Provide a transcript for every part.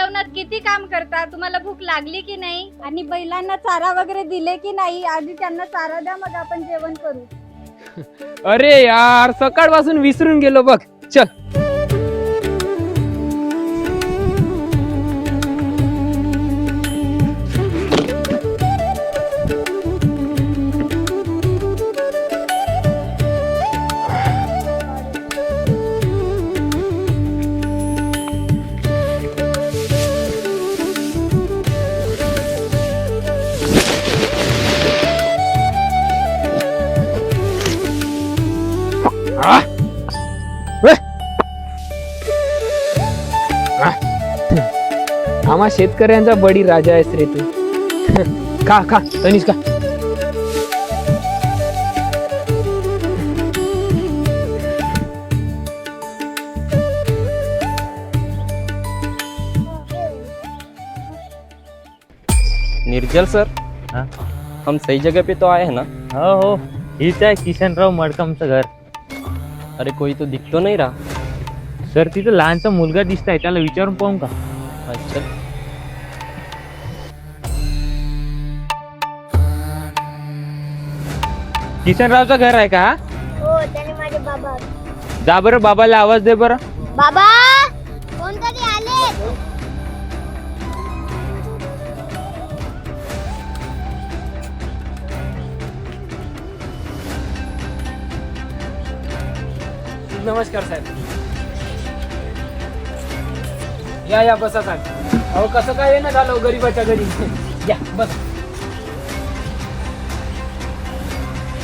जेवणात किती काम करता, तुम्हाला भूक लागली की नाही? आणि बैलांना चारा वगैरे दिले की नाही? आधी त्यांना चारा द्या, मग आपण जेवण करू. अरे यार, सकाळपासून विसरून गेलो बघ. चल. आम्हा शेतकऱ्यांचा बडी राजा आहेस रे तू. खा खा तनिष खा. निर्जल सर, हाँ? हम सही जगह पे तो आए हैं ना? हो, हीच आहे किशनराव मडकमचं घर. अरे कोई तो दिख तो नहीं रहा. सर तिथं लहानचा मुलगा दिसताय, त्याला विचारून पाहू का? अच्छा. किशनरावचं घर आहे का? हो, त्याने माझे बाबा. जा बरं, बाबाला आवाज दे बरं. बाबा, कोणतरी आले. नमस्कार साहेब. या बसा साहेब. अहो कसं काय येणं झालं गरीबाच्या घरी. या बस.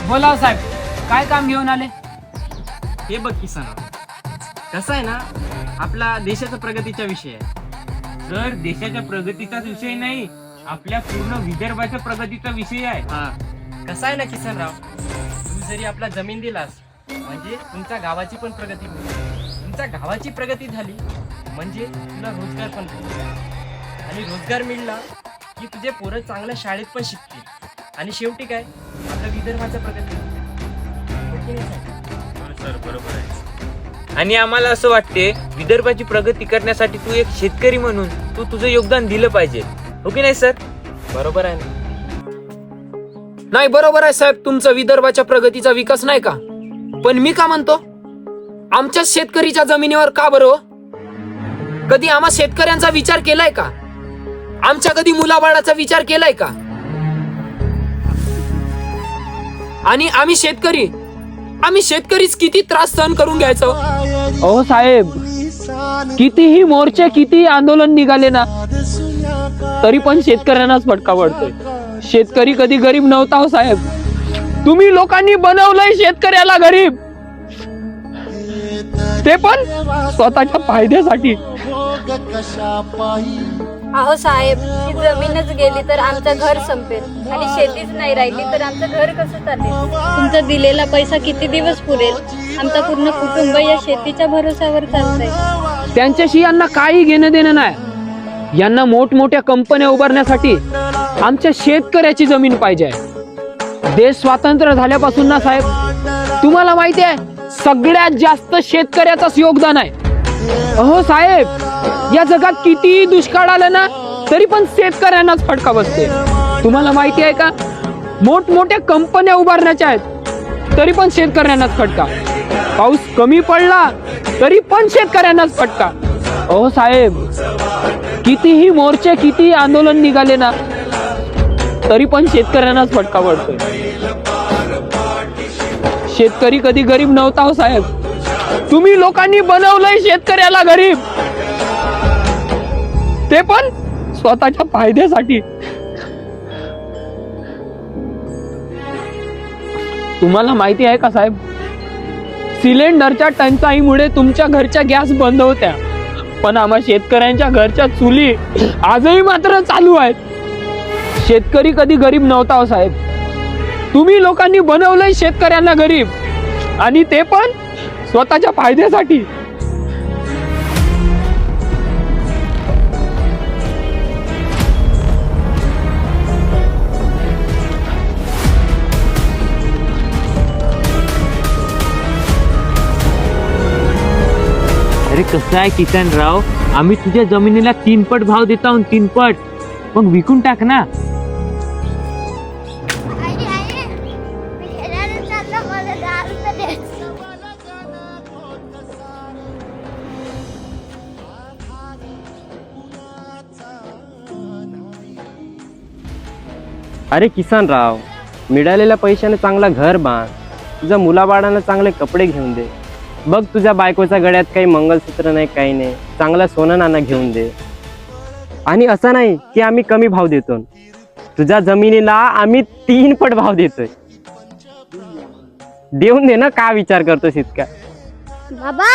बोला साहेब, काय काम घेऊन आले? हे बघ किसान, कसं आहे ना, आपला देशाचा प्रगतीचा विषय आहे. सर देशाच्या प्रगतीचाच विषय नाही, आपल्या पूर्ण विदर्भाच्या प्रगतीचा विषय आहे. हा, कसं आहे ना किसनराव, तू जरी आपला जमीन दिलास म्हणजे तुमच्या गावाची पण प्रगती होईल. तुमच्या गावाची प्रगती झाली म्हणजे तुला रोजगार पण मिळेल. आणि रोजगार मिळला की तुझे पोरं चांगल्या शाळेत पण शिकतील. आणि शेवटी काय, आपल्या विदर्भाच्या प्रगती होईल. हो की नाही साहेब? सर बरोबर आहे. आणि आम्हाला असं वाटते, विदर्भाची प्रगती करण्यासाठी तू एक शेतकरी म्हणून तू तुझं योगदान दिलं पाहिजे. हो की नाही सर? बरोबर आहे ना. नाही बरोबर आहे साहेब, तुमचा विदर्भाच्या प्रगतीचा विकास नाही का? पण मी का म्हणतो, आमच्या शेतकरीच्या जमिनीवर का बरं? कधी आम्हा शेतकऱ्यांचा विचार केलाय का? आमच्या कधी मुलाबाळाचा विचार केलाय का? आणि आम्ही शेतकरीच किती त्रास सहन करून घ्यायचो. अहो साहेब, कितीही मोर्चे, किती आंदोलन निघाले ना, तरी पण शेतकऱ्यांनाच फटका पडतोय. शेतकरी कधी गरीब नव्हता हो साहेब. तुम्ही लोकांनी बनवलंय शेतकऱ्याला गरीब, ते पण स्वतःच्या फायद्यासाठी. अहो साहेब, ही जमीनच गेली तर आमचं घर संपेल आणि शेतीच नाही राहिली तर आमचं घर कसं चालेल? तुमचा दिलेला पैसा किती दिवस पुरेल? आमचं पूर्ण कुटुंब या शेतीच्या भरोश्यावर चालतंय. त्यांच्याशी यांना काही घेणं देणं नाही. यांना मोठमोठ्या कंपन्या उभारण्यासाठी आमच्या शेतकऱ्याची जमीन पाहिजे. देश स्वातंत्र्य झाल्यापासून ना साहेब, तुम्हाला माहिती आहे, सगळ्यात जास्त शेतकऱ्याचंच योगदान आहे. अहो साहेब, या जगात किती दुष्काळ आलं ना, तरी पण शेतकऱ्यांनाच फटका बसते. तुम्हाला माहिती आहे का, मोठमोठ्या कंपन्या उभारण्याच्या आहेत तरी पण शेतकऱ्यांनाच फटका. पाऊस कमी पडला तरी पण शेतकऱ्यांनाच फटका. अहो साहेब, कितीही मोर्चे, किती आंदोलन निघाले ना, तरी पण शेतकऱ्यांनाच फटका पडतोय. शेतकरी कधी गरीब नव्हता हो साहेब. तुम्ही लोकांनी बनवलंय शेतकऱ्याला गरीब, ते पण स्वतःच्या फायद्यासाठी. तुम्हाला माहिती आहे का साहेब, सिलेंडरच्या टंचाईमुळे तुमच्या घरच्या गॅस बंद होत्या, पण आम्हा शेतकऱ्यांच्या घरच्या चुली आजही मात्र चालू आहेत. शेतकरी कधी गरीब नव्हता हो साहेब. तुम्ही लोकांनी बनवलंय शेतकऱ्यांना गरीब, आणि ते पण स्वतःच्या फायद्यासाठी. अरे कसं आहे किसनराव, आम्ही तुझ्या जमिनीला 3 पट भाव देत आहोत, 3 पट. मग विकून टाक ना. अरे किसनराव, मिळालेल्या पैशाने चांगला घर बांध, तुझ्या मुलाबाळांना चांगले कपडे घेऊन दे. बघ तुझ्या बायकोच्या गळ्यात काही मंगलसूत्र नाही, काही नाही, चांगला सोनं नाणं घेऊन दे. आणि असं नाही की आम्ही कमी भाव देतो, तुझ्या जमिनीला आम्ही 3 पट भाव देतोय. देऊन दे ना, का विचार करतोस इतका? बाबा,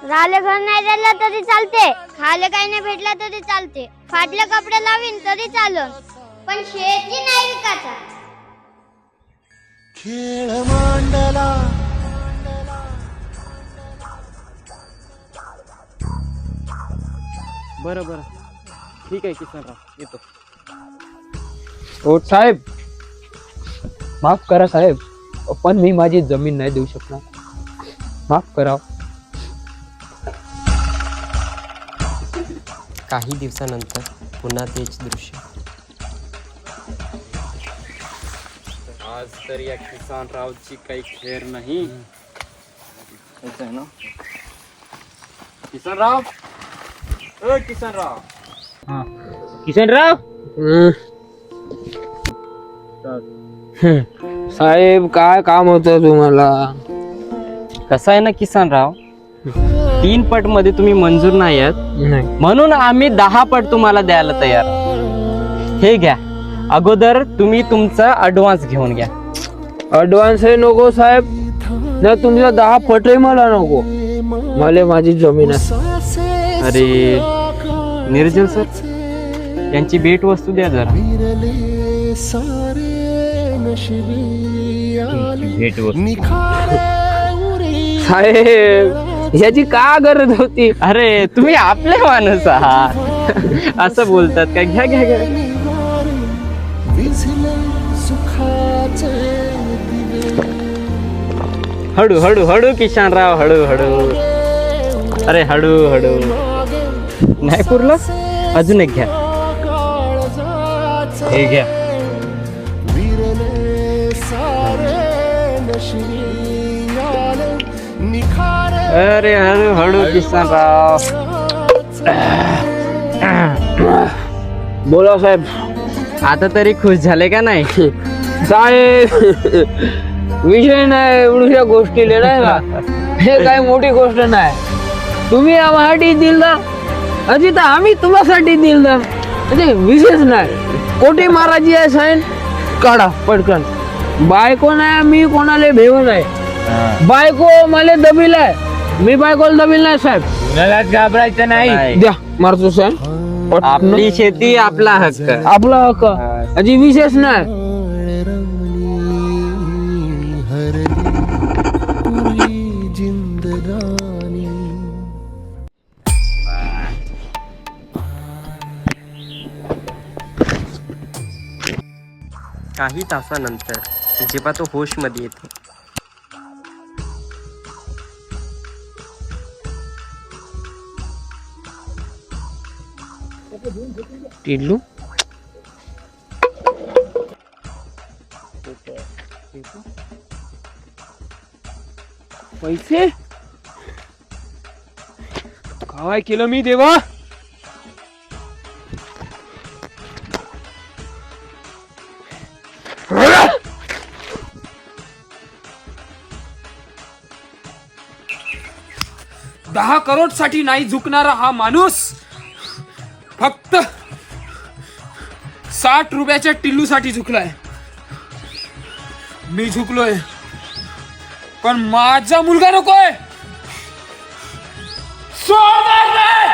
राहिले घर नाही दिलं तरी चालते, खायला काही नाही भेटला तरी चालते, फाटले कपडे लावीन तरी चालन, पण शेती नाही विकायचा. खेळ मांडला बरं बरं, ठीक आहे किसनराव, येतो. हो साहेब, माफ करा साहेब, पण मी माझी जमीन नाही देऊ शकणार. माफ करा. काही दिवसानंतर पुन्हा तेच दृश्य. आज तर या किसनरावची काही खेर नाही. ना किसनराव, ओ किसनराव. किसनराव, साहेब, काय काम होतं तुम्हाला? कसं आहे ना किसनराव, 3 पट मध्ये तुम्ही मंजूर नाही आहेत, नाही. म्हणून आम्ही 10 पट तुम्हाला द्यायला तयार. हे घ्या, अगोदर तुम्ही तुमचा ऍडव्हान्स घेऊन घ्या. ऍडव्हान्स हे नको साहेब, ना तुमचा 10 पटही मला नको, मला माझी जमीन आहे. अरे निर्जल सर, यांची भेट वस्तू द्या जरा. फिरले सारे नशिबी आले भेट वस्तू. निखारे उरी साहेब, याची का गरज होती? अरे तुम्ही आपले माणूस आहात असं बोलतात काय? घ्या घ्या घ्या. निवारे विझले सुखाचे दिवे हळू हळू हळू किशनराव, हळू हळू. अरे हळू हळू. नाही पुरलं, अजून एक घ्या. हे घ्या. विरले सारे नशिबी आले निखारे अरे हळू हळू किशनराव. बोला साहेब. आता तरी खुश झाले का नाही? साहेब, विषय नाही, एवढ्या गोष्टीले नाही का, हे काही मोठी गोष्ट नाही. तुम्ही आम्हासाठी दिलदार, अजी तर आम्ही तुम्हासाठी दिलदार, म्हणजे विशेष नाही. कोटी महाराजी आहे साहेब, काढा पटकन. बायको नाही, मी कोणाला भेव नाही. बायको मला दबील आहे, मी बायकोला दबील नाही साहेब. कुणालाच घाबरायचं नाही. द्या मारतो साहेब. आपली शेती आपला हक्क. आपला हक्क, अजी विशेष नाही. हरली पूरी जिंदगानी. काही तासानंतर जेव्हा तो होश मध्ये येतो, टिल्लू पैसे काय केलं मी देवा? $10 करोड साठी नाही झुकणारा हा माणूस फक्त 60 रुपयाच्या टिल्लू साठी झुकलाय. मी झुकलोय, पण माझा मुलगा नकोय. सोड मार रे!